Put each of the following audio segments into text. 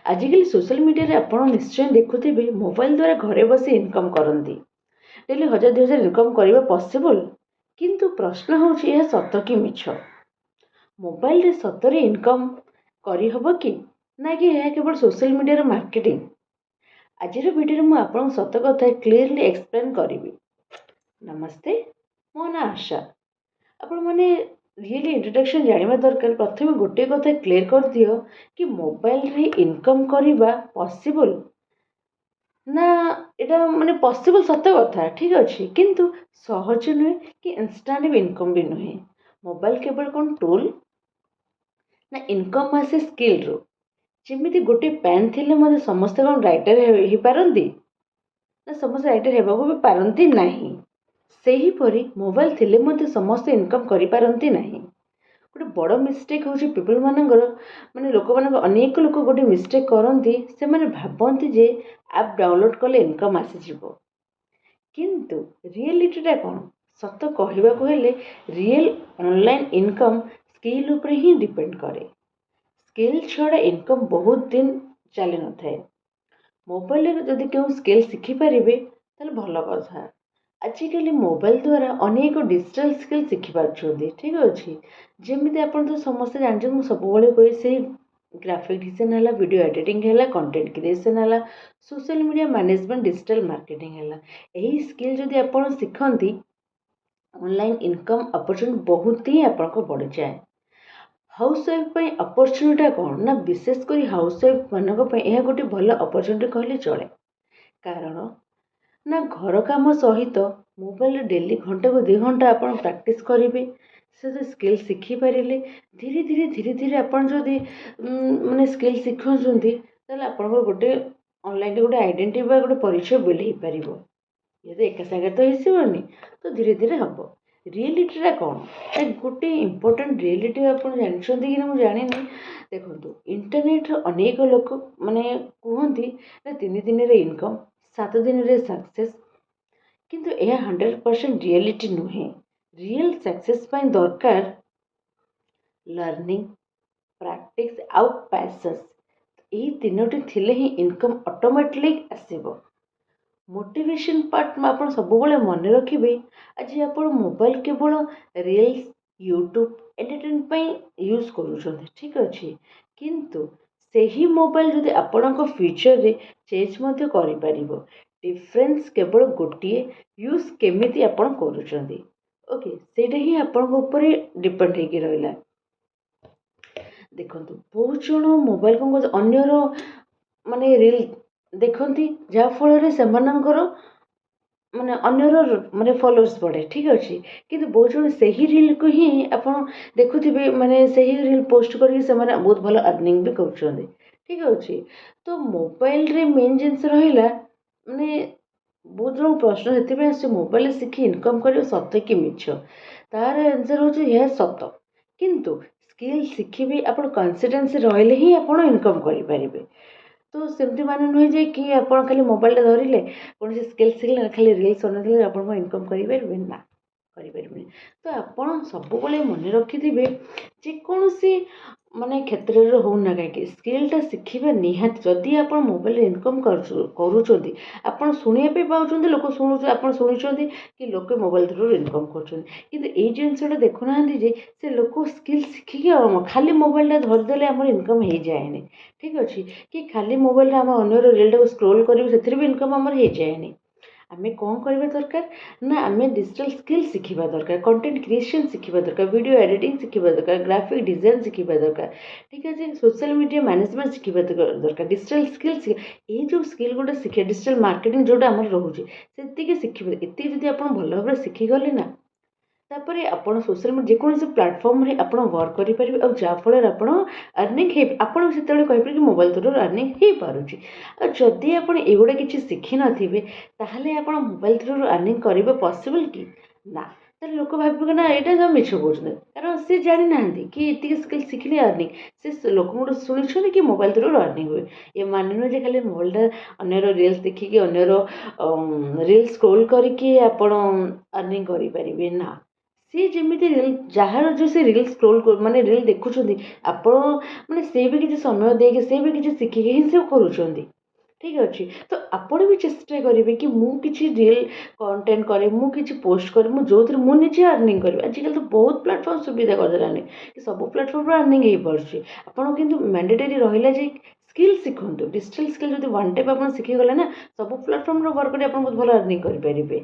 आजिकल social media आपण निश्चय देखुथिबे mobile द्वारा घरे बसी इनकम करती डेली 1000-2000 इनकम करने पॉसिबल। किंतु प्रश्न होची यह सत कि मिछ। मोबाइल रे सतरे इनकम करी हबो कि ना कि यह केवल सोशल मीडिया मार्केटिंग। आज वीडियो में आपन सत कथा क्लीयरली एक्सप्लेन करी। नमस्ते, मो ना आशा। आपण मैंने रियली इंट्रोडक्शन जानवा दरकार। प्रथम गोटे कथा क्लीयर कर दियो कि मोबाइल रे इनकम करवा पॉसिबल ना। एटा माने पॉसिबल सत कथा ठीक अच्छे, किंतु सहज नुहे कि इंस्टांट इनकम भी नुहे। मोबाइल केवल कौन टूल ना इनकम आसे स्किल रो। जमी गोटे पेन थिले मते समस्त कौन राइटर हो पारती ना समस्त राइटर हेबाकू भी पारती नहीं। सही परी मोबाइल थिले मते समस्त इनकम करि पारंती नहीं। गोटे बड़ मिस्टेक होची पीपल मानकर माने लोक मान अनेक लोक गोटे मिस्टेक करती से माने भाबती जे ऐप डाउनलोड कले इनकम आसी जिवो। किंतु रियलिटीटा कौन सत कहवाकू हेले रियल ऑनलाइन इनकम स्किल उपरे ही डिपेंड करे। स्किल छड़ा इनकम बहुत दिन चली न थाए। मोबाइल जदि क्यों स्किल शिखि पारे ताले भल कथा। आजिकल मोबाइल द्वारा अनेक डिजिटल स्किल शिखि पार्टी ठीक अच्छे। जमी आप तो समस्ते जानते मुझे सब कहे से ग्राफिक डिजाइन है, वीडियो एडिटिंग है, कंटेंट क्रिएशन है, social media management, digital marketing है। यही स्किल जदि आप शिखती ऑनलाइन इनकम अपॉर्चुनिटी बहुत ही आपको बढ़ जाए। हाउसवाइफ अपॉर्चुनिटी कौन ना विशेषकर हाउसवाइफ मानक यह गोटे भल अपॉर्चुनिटी कहले चले। कारण ना घर काम सहित मोबाइल डेली घंटे को 2 घंटा आप प्रैक्टिस करेंगे से स्किल शिखि पारे धीरे धीरे धीरे धीरे आपड़ जदि माने स्किल शिखुंट आप गोटे ऑनलाइन गोटे आइडेंटिटी गोटे परिचय बिल्ड हो पार। ये एक सागे तो होनी तो धीरे धीरे हम। रियलिटीटा कौन गोटे इम्पोर्टाट रियलिटी आप जानते कि मुझे जानी। देखो इंटरनेट अनेक लोक माने कहती 3 दिन इनकम 7 दिन रे सक्सेस, किंतु यह 100% रियलिटी नुहे। रियल सक्सेस पाई दरकार लर्निंग, प्रैक्टिस आउ पैसेंस। यही 3टी थिले ही इनकम ऑटोमेटिकली आसीबो। मोटिवेशन पार्ट में आप सब मन रखिए। आज आप मोबाइल केवल रील्स, यूट्यूब एंटरटेनमेंट यूज कर ठीक अच्छे, किंतु सही मोबाइल जदि आपण फ्यूचर रे चेंज कर डिफरेंस केवल गोटे यूज केमिति आपण करूछंती। ओके सेटा ही आपण ऊपर डिपेंड होगी रहा। देखो बहुत जन मोबाइल कौन अन्यर माने रील देखती जहाँफल से माने अन्यर माने फॉलोअर्स बढ़े ठीक अच्छे, किंतु बहुत जन से ही रील को ही आप देखुवे माने से ही रील पोस्ट करके बहुत भल अर्निंग भी कर ठीक अच्छे। तो मोबाइल रे मेन जिनस रहा माने बहुत जन प्रश्न से मोबाइल शिखी इनकम कर सत कि मिछ। तार आंसर हो सत, किंतु स्किल शिखी आप कन्सिस्टेंसी रही ही आप इनकम करेंगे। तो सेमती माने नुहे जे कि आप खाली मोबाइल धरिले कौन स्किल शिखले खाली रील्स बना आप इनकम करेंगे ना करें। तो आप सब मन रखिथे जेकोसी माने क्षेत्र में होना कहीं स्किलटा शिखा निहाती। जदि आप मोबाइल इनकम करुँच आप शुणापी पाँच लोक शुणु आप शुणी कि लोके मोबाइल थ्रू इनकम कर जिनसा देखुना से लोक स्किल शिखिकी खाली मोबाइल धरदे आम इनकम हो जाए ठीक अच्छे। कि खाली मोबाइल आम अगर रील स्क्रोल करेंगे से भी इनकम आमर हो जाए। आम कौन करवा दरकार ना आम डिजिटल स्किल शिखा दरकार, कंटेंट क्रिएशन शिखा दरकार, वीडियो एडिटिंग शिखा दरकार, ग्राफिक डिजाइन शिखा दरकार ठीक है, सोशल मीडिया मैनेजमेंट शिखा दरकार, डिजिटल स्किल ये जो स्किल गोटे शिखे डिजिटल मार्केटिंग जोटा आम रोचे से शिखे ये जब आप भल भाव शिखिगले ना तापर आप सोशल मीडिया जेकोसी प्लाटफर्म रे आप वर्क करेंगे और जहाँफल आप अर्निंग आप से कहीपर कि मोबाइल थ्रू अर्निंग हो पारुची। जदि आप एगुड़ा किसी शिखि नथिबे ताहले आप मोबाइल थ्रू अर्निंग करेंगे पॉसिबल कि ना। तो लोक भाव ना यहाँ सब मिछ कहते कारण सी जानी ना कि ये स्किल शिखिले अर्निंग से लोक शुणी कि मोबाइल थ्रू अर्निंग हुए। ये मान नुहे खाली मोबाइल अन्यर रील्स देखिए अन्यर रील्स स्क्रोल करके आप अर्निंग करें ना। सी जमी रिल जार जो से रिल स्क्रोल माने रिल देखुं आपण मैंने से भी किसी समय देके से भी किसी शिखिक ही सब करुँच ठीक अच्छे तो आपण भी चेष्टा करेंगे कि मुझे रियल कंटेंट करे मुझे पोस्ट करे मुझे मुझे अर्निंग करी आजकल तो बहुत प्लेटफॉर्म सुविधा करदेलानी कि सब प्लेटफॉर्म पर अर्निंग हो पार्टी आपड़ कि मैंडेटरी रहा स्किल शिखु डिजिटल स्किल जो वन टाइप आप शिखीगले ना सब प्लेटफॉर्म वर्क कर बहुत भल अर्निंग करेंगे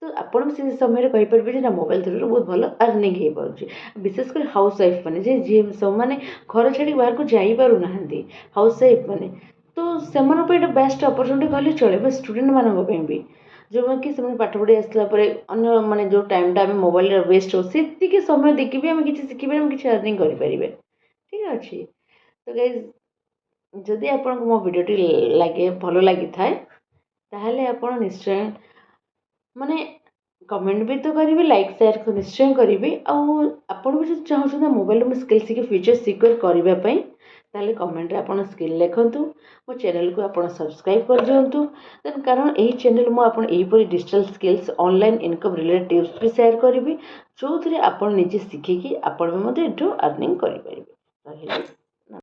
तो आप से समय कहींपारे ना मोबाइल थ्रू बहुत भल अर्निंग हो पार्टी विशेषकर हाउस वाइफ मैंने जी सब मैंने घर छाड़ी बाहर को जापार ना हाउस वाइफ मैंने तो से बेस्ट अपरच्युनिटी कहले चले बस स्टूडेंट मानक भी जो कि पाठ पढ़ी आसला अन्य माने जो टाइमटा आम मोबाइल वेस्ट हो से समय देखिए भी आम किसी शिखिपारे किसी अर्निंग करेंगे ठीक अच्छे तो गाइज जदि आपको मो भिडियोटी लगे भल लगी थाए ताहले आपण निश्चय माने कमेंट भी तो करेंगे लाइक शेयर निश्चय करेंगे आपड़ भी जो चाहूँ मोबाइल में स्किल शिखी फ्यूचर सिक्योर करने ताले कमेंट रे आपण स्किल लिखंतु मो चैनल को आपण सब्सक्राइब कर दियंतु देन कारण एही चैनल मो आपण एहीपरि digital skills online income related tips भी शेयर करिवि जो थरे आपण निजे शिखिकी आपण भी मते एठो अर्निंग करि परिबे।